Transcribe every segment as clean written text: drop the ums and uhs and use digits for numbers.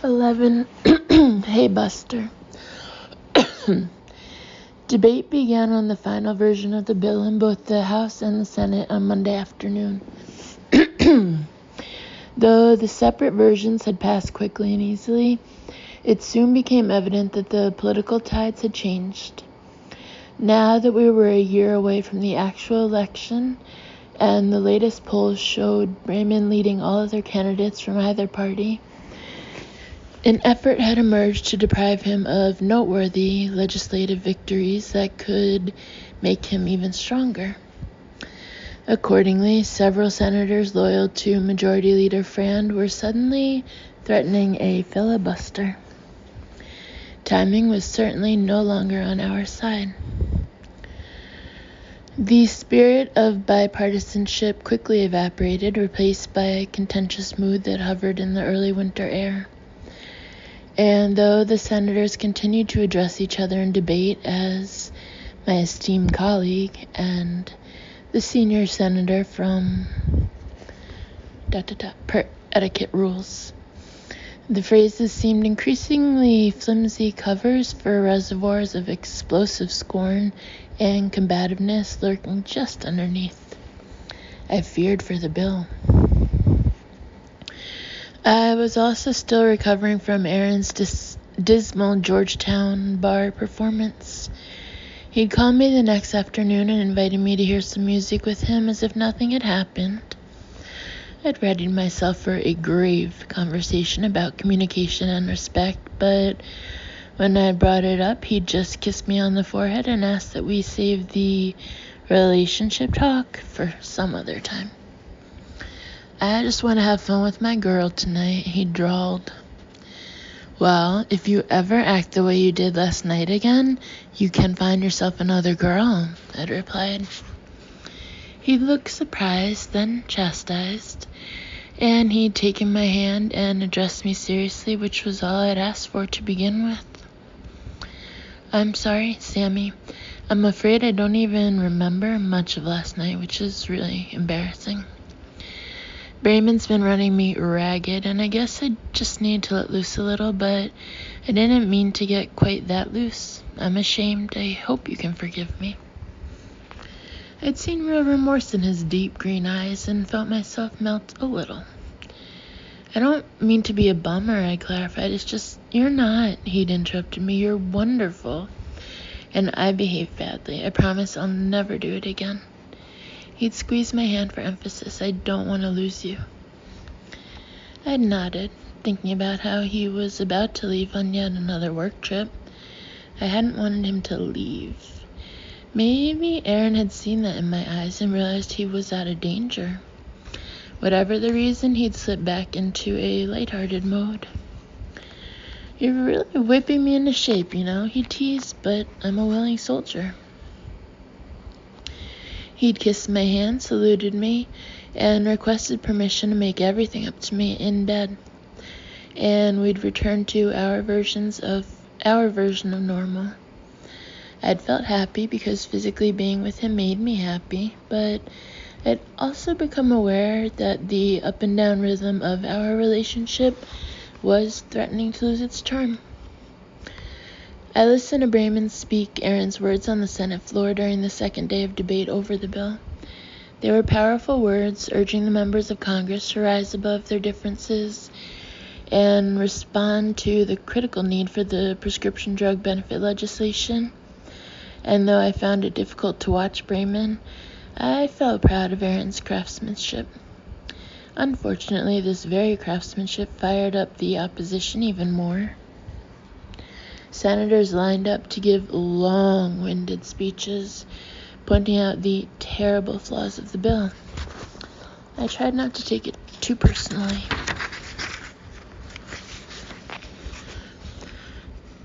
11. Hey, Buster. Debate began on the final version of the bill in both the House and the Senate on Monday afternoon. Though the separate versions had passed quickly and easily, it soon became evident that the political tides had changed. Now that we were a year away from the actual election, and the latest polls showed Raymond leading all other candidates from either party, an effort had emerged to deprive him of noteworthy legislative victories that could make him even stronger. Accordingly, several senators loyal to Majority Leader Frand were suddenly threatening a filibuster. Timing was certainly no longer on our side. The spirit of bipartisanship quickly evaporated, replaced by a contentious mood that hovered in the early winter air. And though the senators continued to address each other in debate as my esteemed colleague and the senior senator from per etiquette rules, the phrases seemed increasingly flimsy covers for reservoirs of explosive scorn and combativeness lurking just underneath. I feared for the bill. I was also still recovering from Aaron's dismal Georgetown bar performance. He'd called me the next afternoon and invited me to hear some music with him as if nothing had happened. I'd readied myself for a grave conversation about communication and respect, but when I brought it up, he'd just kissed me on the forehead and asked that we save the relationship talk for some other time. I just want to have fun with my girl tonight, he drawled. Well, if you ever act the way you did last night again, you can find yourself another girl, I'd replied. He looked surprised, then chastised, and he'd taken my hand and addressed me seriously, which was all I'd asked for to begin with. I'm sorry, Sammy. I'm afraid I don't even remember much of last night, which is really embarrassing. Raymond's been running me ragged, and I guess I just need to let loose a little, but I didn't mean to get quite that loose. I'm ashamed. I hope you can forgive me. I'd seen real remorse in his deep green eyes and felt myself melt a little. I don't mean to be a bummer, I clarified. It's just, you're not, he'd interrupted me. You're wonderful. And I behaved badly. I promise I'll never do it again. He'd squeezed my hand for emphasis. I don't want to lose you. I nodded, thinking about how he was about to leave on yet another work trip. I hadn't wanted him to leave. Maybe Aaron had seen that in my eyes and realized he was out of danger. Whatever the reason, he'd slipped back into a lighthearted mode. You're really whipping me into shape, he teased, but I'm a willing soldier. He'd kissed my hand, saluted me, and requested permission to make everything up to me in bed. And we'd return to our version of normal. I'd felt happy because physically being with him made me happy, but I'd also become aware that the up and down rhythm of our relationship was threatening to lose its charm. I listened to Brayman speak Aaron's words on the Senate floor during the second day of debate over the bill. They were powerful words urging the members of Congress to rise above their differences and respond to the critical need for the prescription drug benefit legislation. And though I found it difficult to watch Brayman, I felt proud of Aaron's craftsmanship. Unfortunately, this very craftsmanship fired up the opposition even more. Senators lined up to give long-winded speeches, pointing out the terrible flaws of the bill. I tried not to take it too personally.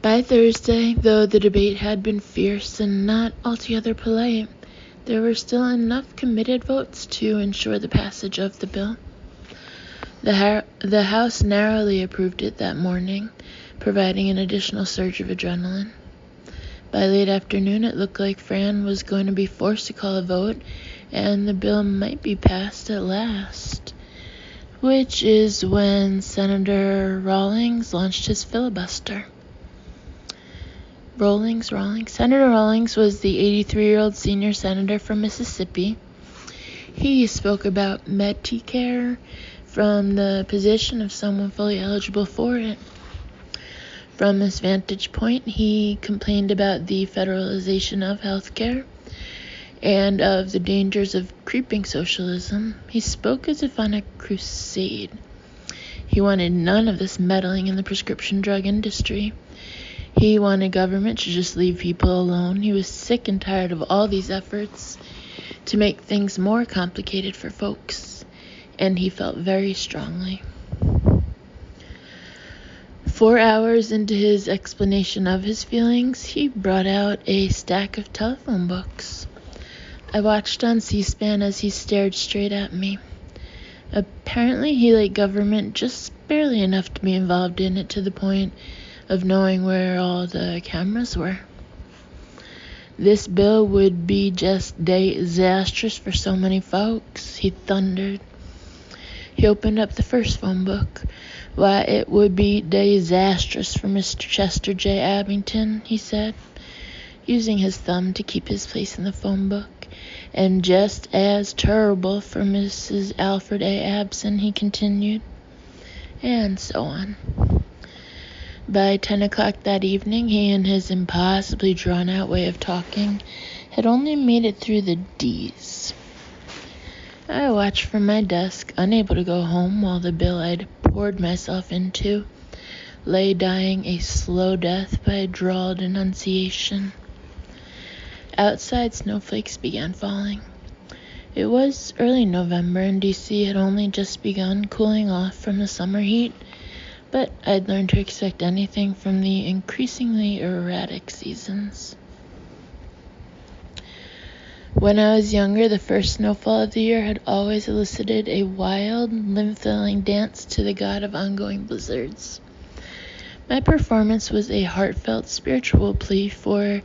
By Thursday, though the debate had been fierce and not altogether polite, there were still enough committed votes to ensure the passage of the bill. The House narrowly approved it that morning, providing an additional surge of adrenaline. By late afternoon, it looked like Fran was going to be forced to call a vote, and the bill might be passed at last. which is when Senator Rawlings launched his filibuster. Senator Rawlings was the 83-year-old senior senator from Mississippi. He spoke about Medicare from the position of someone fully eligible for it. From his vantage point, he complained about the federalization of healthcare and of the dangers of creeping socialism. He spoke as if on a crusade. He wanted none of this meddling in the prescription drug industry. He wanted government to just leave people alone. He was sick and tired of all these efforts to make things more complicated for folks, and he felt very strongly. 4 hours into his explanation of his feelings, he brought out a stack of telephone books. I watched on C-SPAN as he stared straight at me. Apparently, he liked government just barely enough to be involved in it to the point of knowing where all the cameras were. This bill would be just disastrous for so many folks, he thundered. He opened up the first phone book. Why, it would be disastrous for Mr. Chester J. Abington, he said, using his thumb to keep his place in the phone book. And just as terrible for Mrs. Alfred A. Abson, he continued. And so on. By 10 o'clock that evening, he and his impossibly drawn-out way of talking had only made it through the D's. I watched from my desk, unable to go home while the bill I'd poured myself into lay dying a slow death by drawled enunciation. Outside, snowflakes began falling. It was early November, and D.C. had only just begun cooling off from the summer heat, but I'd learned to expect anything from the increasingly erratic seasons. When I was younger, the first snowfall of the year had always elicited a wild, limb-filling dance to the god of ongoing blizzards. My performance was a heartfelt spiritual plea for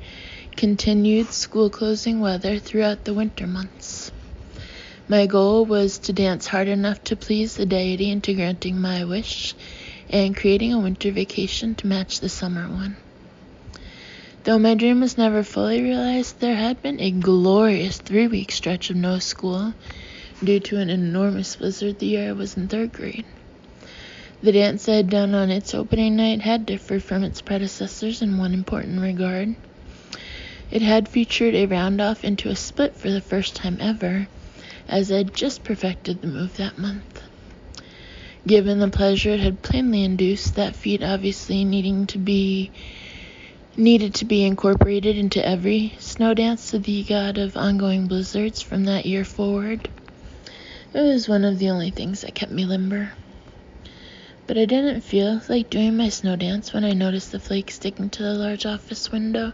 continued school-closing weather throughout the winter months. My goal was to dance hard enough to please the deity into granting my wish and creating a winter vacation to match the summer one. Though my dream was never fully realized, there had been a glorious 3-week stretch of no school due to an enormous blizzard the year I was in 3rd grade. The dance I had done on its opening night had differed from its predecessors in one important regard. It had featured a round-off into a split for the first time ever, as I'd just perfected the move that month. Given the pleasure it had plainly induced, that feat obviously needed to be incorporated into every snow dance to the god of ongoing blizzards from that year forward. It was one of the only things that kept me limber. But I didn't feel like doing my snow dance when I noticed the flakes sticking to the large office window.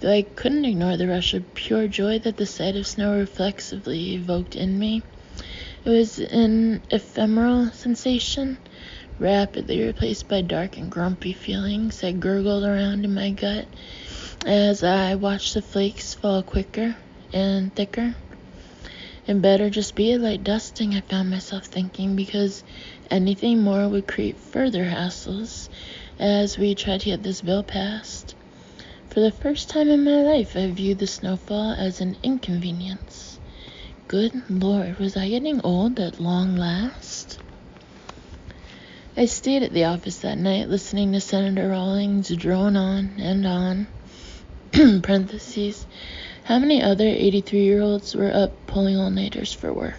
Though I couldn't ignore the rush of pure joy that the sight of snow reflexively evoked in me, it was an ephemeral sensation, rapidly replaced by dark and grumpy feelings that gurgled around in my gut as I watched the flakes fall quicker and thicker. It better just be a light dusting, I found myself thinking, because anything more would create further hassles as we tried to get this bill passed. For the first time in my life, I viewed the snowfall as an inconvenience. Good Lord, was I getting old at long last? I stayed at the office that night, listening to Senator Rawlings drone on and on. Parentheses, how many other 83-year-olds were up pulling all-nighters for work?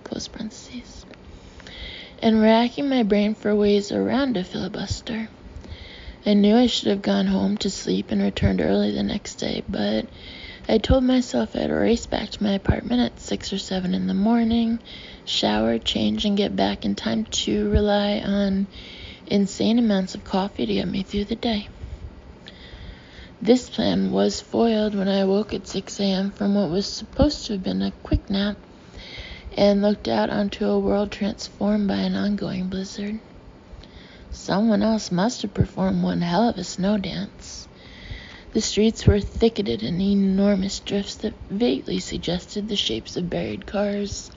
Close parentheses. And racking my brain for ways around a filibuster. I knew I should have gone home to sleep and returned early the next day, but I told myself I'd race back to my apartment at 6 or 7 in the morning, shower, change, and get back in time to rely on insane amounts of coffee to get me through the day. This plan was foiled when I awoke at 6 a.m. from what was supposed to have been a quick nap and looked out onto a world transformed by an ongoing blizzard. Someone else must have performed one hell of a snow dance. The streets were thicketed in enormous drifts that vaguely suggested the shapes of buried cars,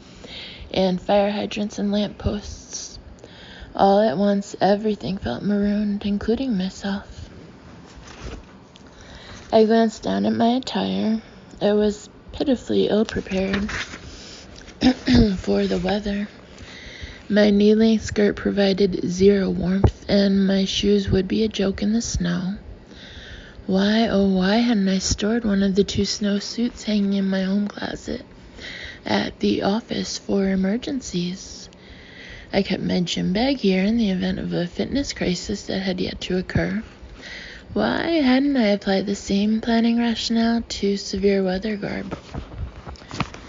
and fire hydrants and lamp posts. All at once, everything felt marooned, including myself. I glanced down at my attire. I was pitifully ill-prepared for the weather. My knee-length skirt provided zero warmth, and my shoes would be a joke in the snow. Why, oh why hadn't I stored one of the 2 snowsuits hanging in my home closet at the office for emergencies? I kept my gym bag here in the event of a fitness crisis that had yet to occur. Why hadn't I applied the same planning rationale to severe weather garb?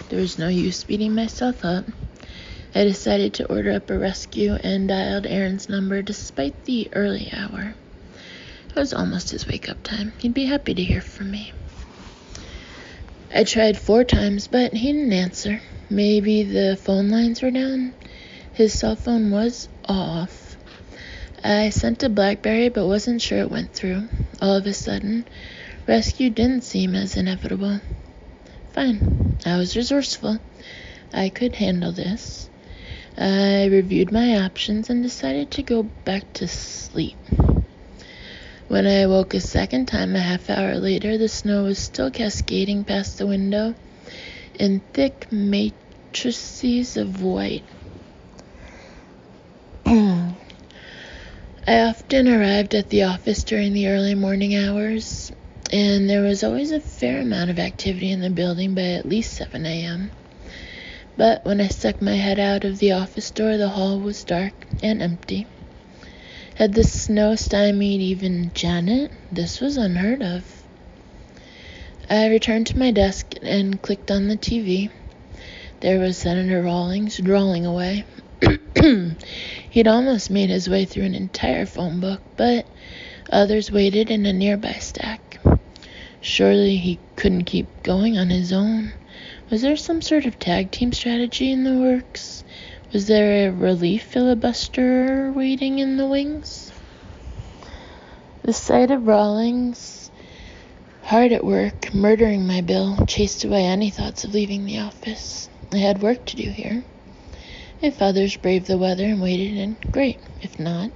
There was no use beating myself up. I decided to order up a rescue and dialed Aaron's number despite the early hour. It was almost his wake-up time. He'd be happy to hear from me. I tried 4 times, but he didn't answer. Maybe the phone lines were down. His cell phone was off. I sent a BlackBerry, but wasn't sure it went through. All of a sudden, rescue didn't seem as inevitable. Fine. I was resourceful. I could handle this. I reviewed my options and decided to go back to sleep. When I woke a second time a half hour later, the snow was still cascading past the window in thick matrices of white. I often arrived at the office during the early morning hours, and there was always a fair amount of activity in the building by at least 7 a.m. But when I stuck my head out of the office door, the hall was dark and empty. Had the snow stymied even Janet? This was unheard of. I returned to my desk and clicked on the TV. There was Senator Rawlings drawling away. He'd almost made his way through an entire phone book, but others waited in a nearby stack. Surely he couldn't keep going on his own. Was there some sort of tag team strategy in the works? Was there a relief filibuster waiting in the wings? The sight of Rawlings, hard at work, murdering my bill, chased away any thoughts of leaving the office. I had work to do here. If others braved the weather and waited in, great. If not,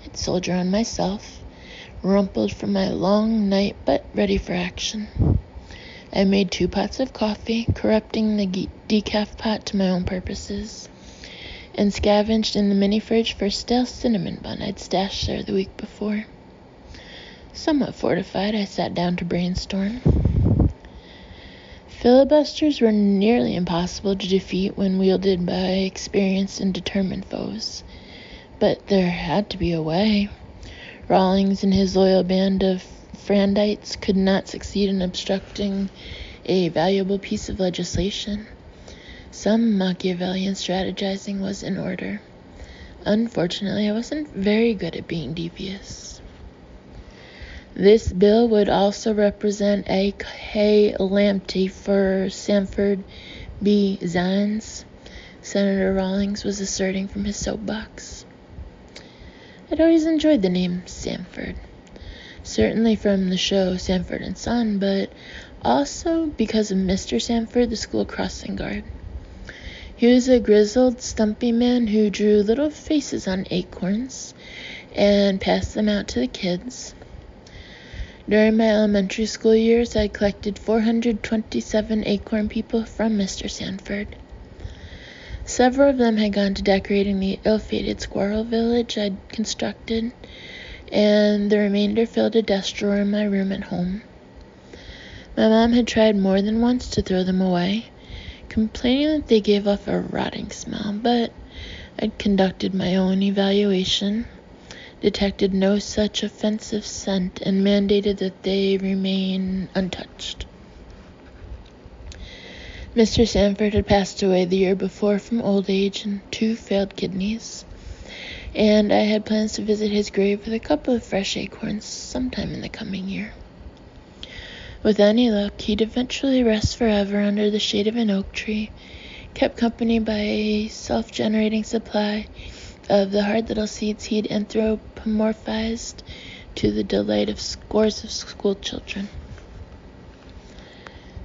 I'd soldier on myself, rumpled from my long night but ready for action. I made 2 pots of coffee, corrupting the decaf pot to my own purposes, and scavenged in the mini-fridge for a stale cinnamon bun I'd stashed there the week before. Somewhat fortified, I sat down to brainstorm. Filibusters were nearly impossible to defeat when wielded by experienced and determined foes. But there had to be a way. Rawlings and his loyal band of Frandites could not succeed in obstructing a valuable piece of legislation. Some Machiavellian strategizing was in order. Unfortunately, I wasn't very good at being devious. This bill would also represent a calamity for Sanford B. Zines, Senator Rawlings was asserting from his soapbox. I'd always enjoyed the name Sanford, certainly from the show Sanford and Son, but also because of Mr. Sanford, the school crossing guard. He was a grizzled, stumpy man who drew little faces on acorns and passed them out to the kids. During my elementary school years, I collected 427 acorn people from Mr. Sanford. Several of them had gone to decorating the ill-fated squirrel village I'd constructed, and the remainder filled a desk drawer in my room at home. My mom had tried more than once to throw them away, complaining that they gave off a rotting smell, but I'd conducted my own evaluation, detected no such offensive scent, and mandated that they remain untouched. Mr. Sanford had passed away the year before from old age and 2 failed kidneys, and I had plans to visit his grave with a couple of fresh acorns sometime in the coming year. With any luck, he'd eventually rest forever under the shade of an oak tree, kept company by a self-generating supply of the hard little seeds he'd anthropomorphized to the delight of scores of school children.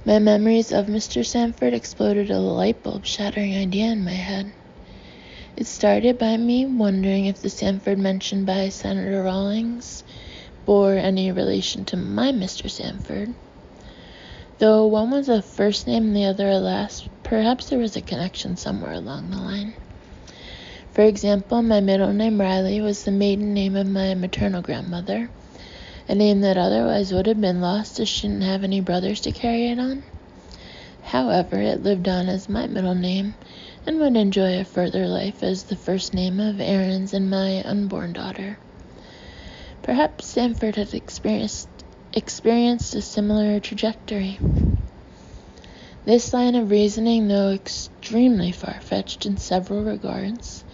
My memories of Mr. Sanford exploded a light bulb shattering idea in my head. It started by me wondering if the Sanford mentioned by Senator Rawlings bore any relation to my Mr. Sanford. Though one was a first name and the other a last, perhaps there was a connection somewhere along the line. For example, my middle name Riley was the maiden name of my maternal grandmother, a name that otherwise would have been lost as she didn't have any brothers to carry it on. However, it lived on as my middle name and would enjoy a further life as the first name of Aaron's and my unborn daughter. Perhaps Sanford had experienced a similar trajectory. This line of reasoning, though extremely far-fetched in several regards,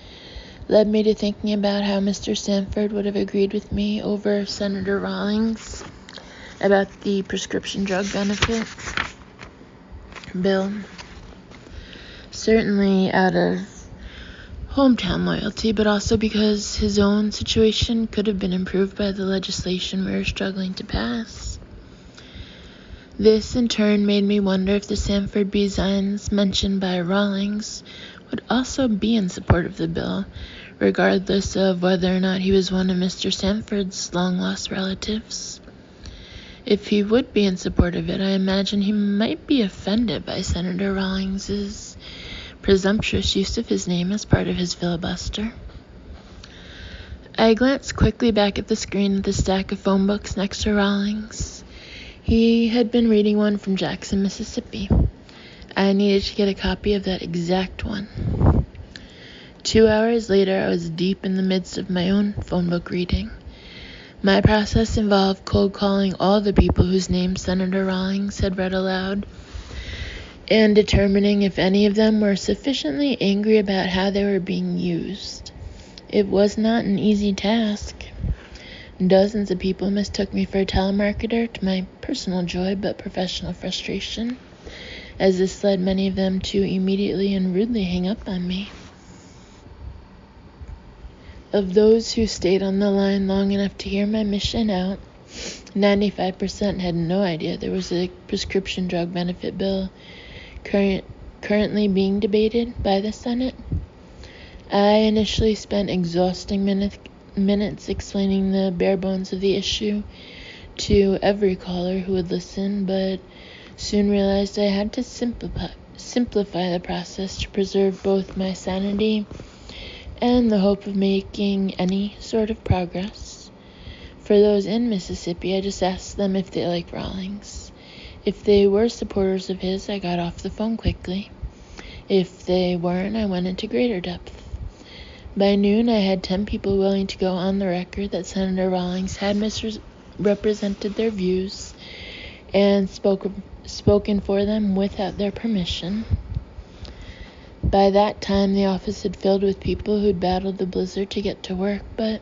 led me to thinking about how Mr. Sanford would have agreed with me over Senator Rawlings about the prescription drug benefit bill. Certainly out of hometown loyalty, but also because his own situation could have been improved by the legislation we were struggling to pass. This, in turn, made me wonder if the Sanford B. Zines mentioned by Rawlings would also be in support of the bill, regardless of whether or not he was one of Mr. Sanford's long-lost relatives. If he would be in support of it, I imagine he might be offended by Senator Rawlings's presumptuous use of his name as part of his filibuster. I glanced quickly back at the screen at the stack of phone books next to Rawlings. He had been reading one from Jackson, Mississippi. I needed to get a copy of that exact one. 2 hours later, I was deep in the midst of my own phone book reading. My process involved cold calling all the people whose names Senator Rawlings had read aloud, and determining if any of them were sufficiently angry about how they were being used. It was not an easy task. Dozens of people mistook me for a telemarketer, to my personal joy but professional frustration, as this led many of them to immediately and rudely hang up on me. Of those who stayed on the line long enough to hear my mission out, 95% had no idea there was a prescription drug benefit bill currently being debated by the Senate. I initially spent exhausting minutes explaining the bare bones of the issue to every caller who would listen, but soon realized I had to simplify the process to preserve both my sanity and the hope of making any sort of progress. For those in Mississippi, I just asked them if they like Rawlings. If they were supporters of his, I got off the phone quickly. If they weren't, I went into greater depth. By noon, I had 10 people willing to go on the record that Senator Rawlings had misrepresented their views and spoken for them without their permission. By that time, the office had filled with people who'd battled the blizzard to get to work, but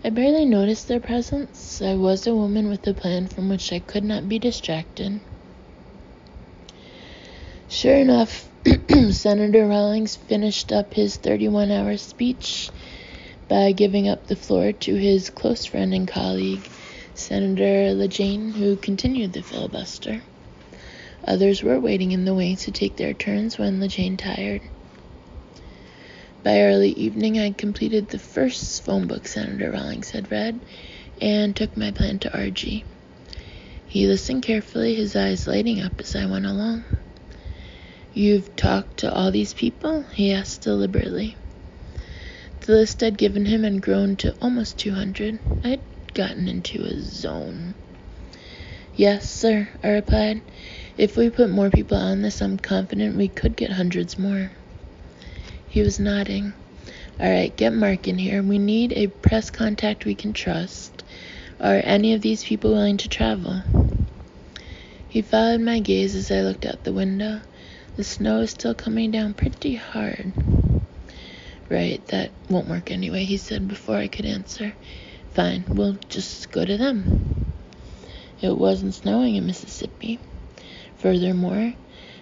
I barely noticed their presence. I was a woman with a plan from which I could not be distracted. Sure enough, Senator Rawlings finished up his 31-hour speech by giving up the floor to his close friend and colleague, Senator LeJane, who continued the filibuster. Others were waiting in the wings to take their turns when LeJane tired. By early evening, I completed the first phone book Senator Rawlings had read and took my plan to RG. He listened carefully, his eyes lighting up as I went along. "You've talked to all these people?" he asked deliberately. The list I'd given him had grown to almost 200. I'd gotten into a zone. "Yes, sir," I replied. "If we put more people on this, I'm confident we could get hundreds more." He was nodding. "All right, get Mark in here. We need a press contact we can trust. Are any of these people willing to travel?" He followed my gaze as I looked out the window. The snow is still coming down pretty hard. "Right, that won't work anyway," he said before I could answer. "Fine, we'll just go to them." It wasn't snowing in Mississippi. Furthermore,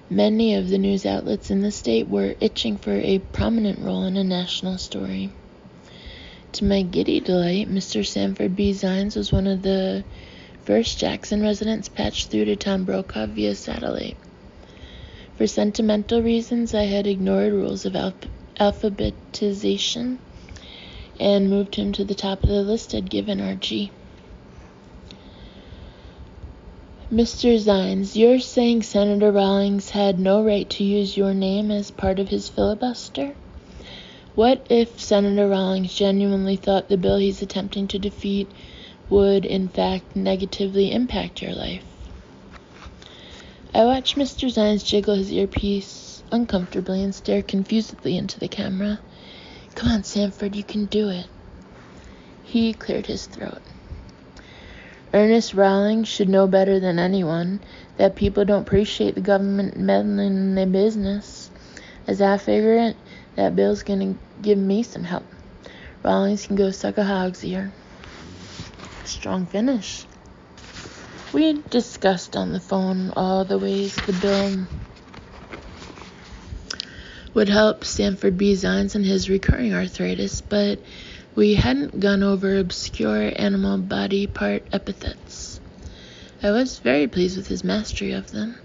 many of the news outlets in the state were itching for a prominent role in a national story. To my giddy delight, Mr. Sanford B. Zines was one of the First, Jackson residents patched through to Tom Brokaw via satellite. For sentimental reasons, I had ignored rules of alphabetization and moved him to the top of the list I'd given RG. Mr. Zines, you're saying Senator Rawlings had no right to use your name as part of his filibuster? What if Senator Rawlings genuinely thought the bill he's attempting to defeat would, in fact, negatively impact your life? I watched Mr. Zines jiggle his earpiece uncomfortably and stare confusedly into the camera. Come on, Sanford, you can do it. He cleared his throat. Ernest Rawlings should know better than anyone that people don't appreciate the government meddling in their business. As I figure it, that bill's gonna give me some help. Rawlings can go suck a hog's ear. Strong finish. We discussed on the phone all the ways the bill would help Sanford B. Zines and his recurring arthritis, but we hadn't gone over obscure animal body part epithets. I was very pleased with his mastery of them.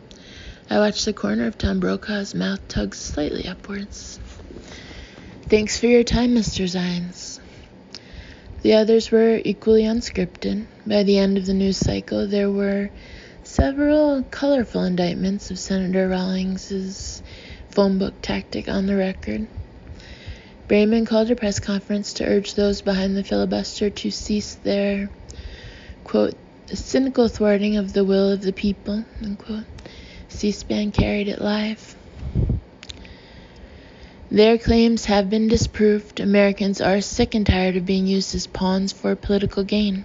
I watched the corner of Tom Brokaw's mouth tug slightly upwards. Thanks for your time, Mr. Zines. The others were equally unscripted. By the end of the news cycle, there were several colorful indictments of Senator Rawlings's phone book tactic on the record. Brayman called a press conference to urge those behind the filibuster to cease their, quote, cynical thwarting of the will of the people, unquote. C-SPAN carried it live. Their claims have been disproved. Americans are sick and tired of being used as pawns for political gain.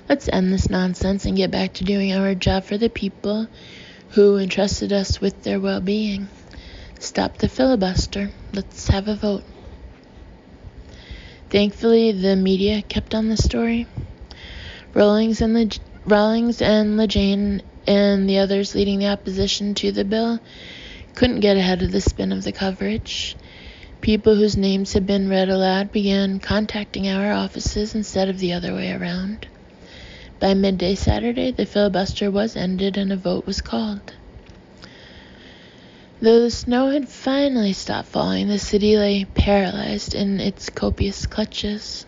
Let's end this nonsense and get back to doing our job for the people who entrusted us with their well-being. Stop the filibuster. Let's have a vote. Thankfully, the media kept on the story. Rawlings and LeJane and the others leading the opposition to the bill couldn't get ahead of the spin of the coverage. People whose names had been read aloud began contacting our offices instead of the other way around. By midday Saturday, the filibuster was ended and a vote was called. Though the snow had finally stopped falling, the city lay paralyzed in its copious clutches.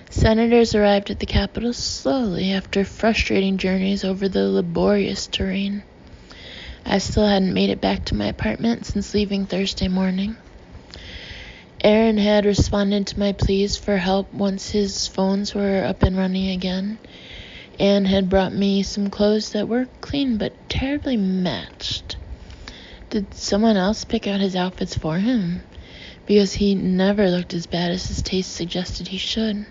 Senators arrived at the Capitol slowly after frustrating journeys over the laborious terrain. I still hadn't made it back to my apartment since leaving Thursday morning. Aaron had responded to my pleas for help once his phones were up and running again, and had brought me some clothes that were clean but terribly matched. Did someone else pick out his outfits for him? Because he never looked as bad as his taste suggested he should.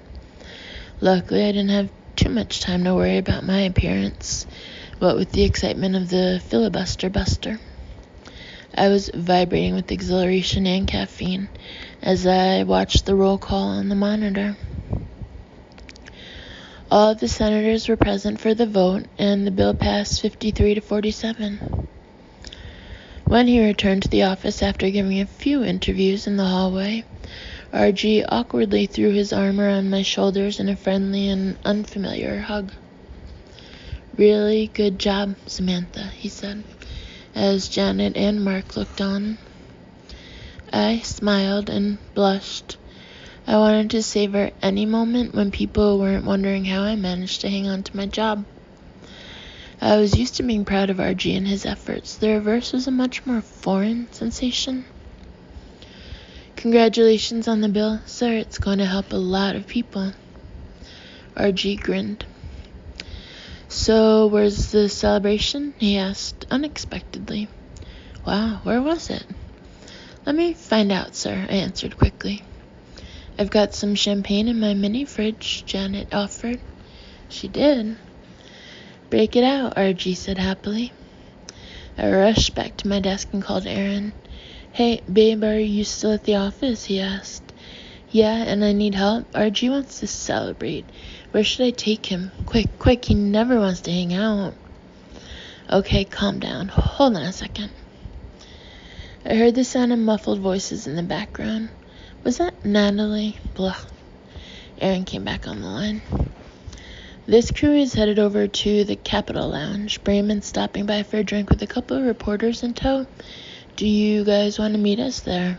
Luckily, I didn't have too much time to worry about my appearance, what with the excitement of the filibuster buster. I was vibrating with exhilaration and caffeine as I watched the roll call on the monitor. All of the senators were present for the vote, and the bill passed 53 to 47. When he returned to the office after giving a few interviews in the hallway, RG awkwardly threw his arm around my shoulders in a friendly and unfamiliar hug. Really good job, Samantha, he said, as Janet and Mark looked on. I smiled and blushed. I wanted to savor any moment when people weren't wondering how I managed to hang on to my job. I was used to being proud of RG and his efforts. The reverse was a much more foreign sensation. Congratulations on the bill, sir. It's going to help a lot of people. RG grinned. So, where's the celebration? He asked unexpectedly. Wow, where was it? Let me find out, sir, I answered quickly. I've got some champagne in my mini fridge, Janet offered. She did. Break it out, RG said happily. I rushed back to my desk and called Aaron. Hey, babe, are you still at the office? He asked. Yeah, and I need help. RG wants to celebrate. Where should I take him? Quick, he never wants to hang out. Okay, calm down. Hold on a second. I heard the sound of muffled voices in the background. Was that Natalie? Blah. Aaron came back on the line. This crew is headed over to the Capitol Lounge. Bremen's stopping by for a drink with a couple of reporters in tow. Do you guys want to meet us there?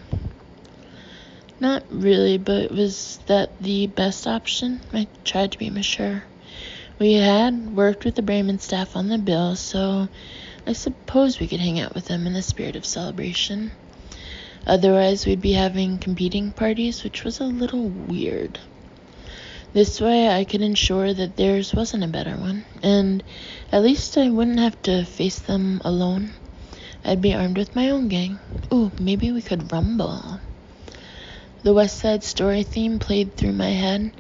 Not really, but was that the best option? I tried to be mature. We had worked with the Bremen staff on the bill, so I suppose we could hang out with them in the spirit of celebration. Otherwise, we'd be having competing parties, which was a little weird. This way, I could ensure that theirs wasn't a better one, and at least I wouldn't have to face them alone. I'd be armed with my own gang. Ooh, maybe we could rumble. The West Side Story theme played through my head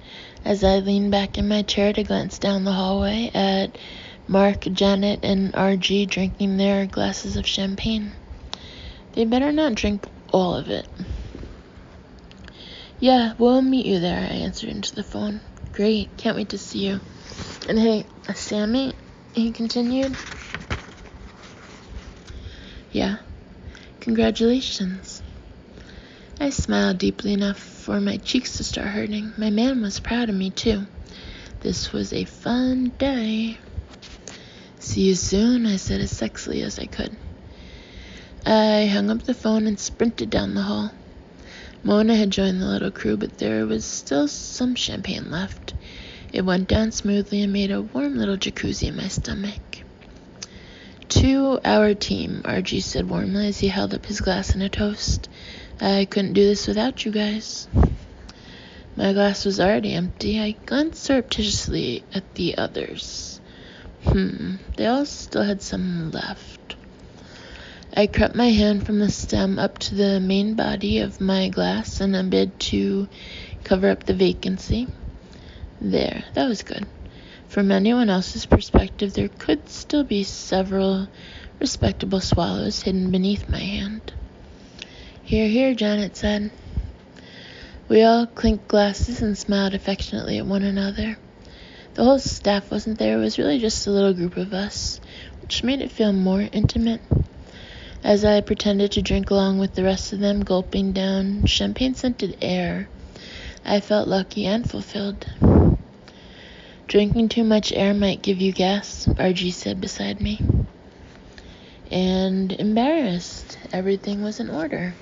as I leaned back in my chair to glance down the hallway at Mark, Janet, and RG drinking their glasses of champagne. They better not drink all of it. Yeah, we'll meet you there, I answered into the phone. Great, can't wait to see you. And hey, Sammy, he continued. Yeah, congratulations. I smiled deeply enough for my cheeks to start hurting. My man was proud of me, too. This was a fun day. See you soon, I said as sexily as I could. I hung up the phone and sprinted down the hall. Mona had joined the little crew, but there was still some champagne left. It went down smoothly and made a warm little jacuzzi in my stomach. To our team, RG said warmly as he held up his glass in a toast. I couldn't do this without you guys. My glass was already empty. I glanced surreptitiously at the others. They all still had some left. I crept my hand from the stem up to the main body of my glass in a bid to cover up the vacancy. There, that was good. From anyone else's perspective, there could still be several respectable swallows hidden beneath my hand. Here, here, Janet said. We all clinked glasses and smiled affectionately at one another. The whole staff wasn't there. It was really just a little group of us, which made it feel more intimate. As I pretended to drink along with the rest of them, gulping down champagne-scented air, I felt lucky and fulfilled. Drinking too much air might give you gas, RG said beside me. And embarrassed. Everything was in order.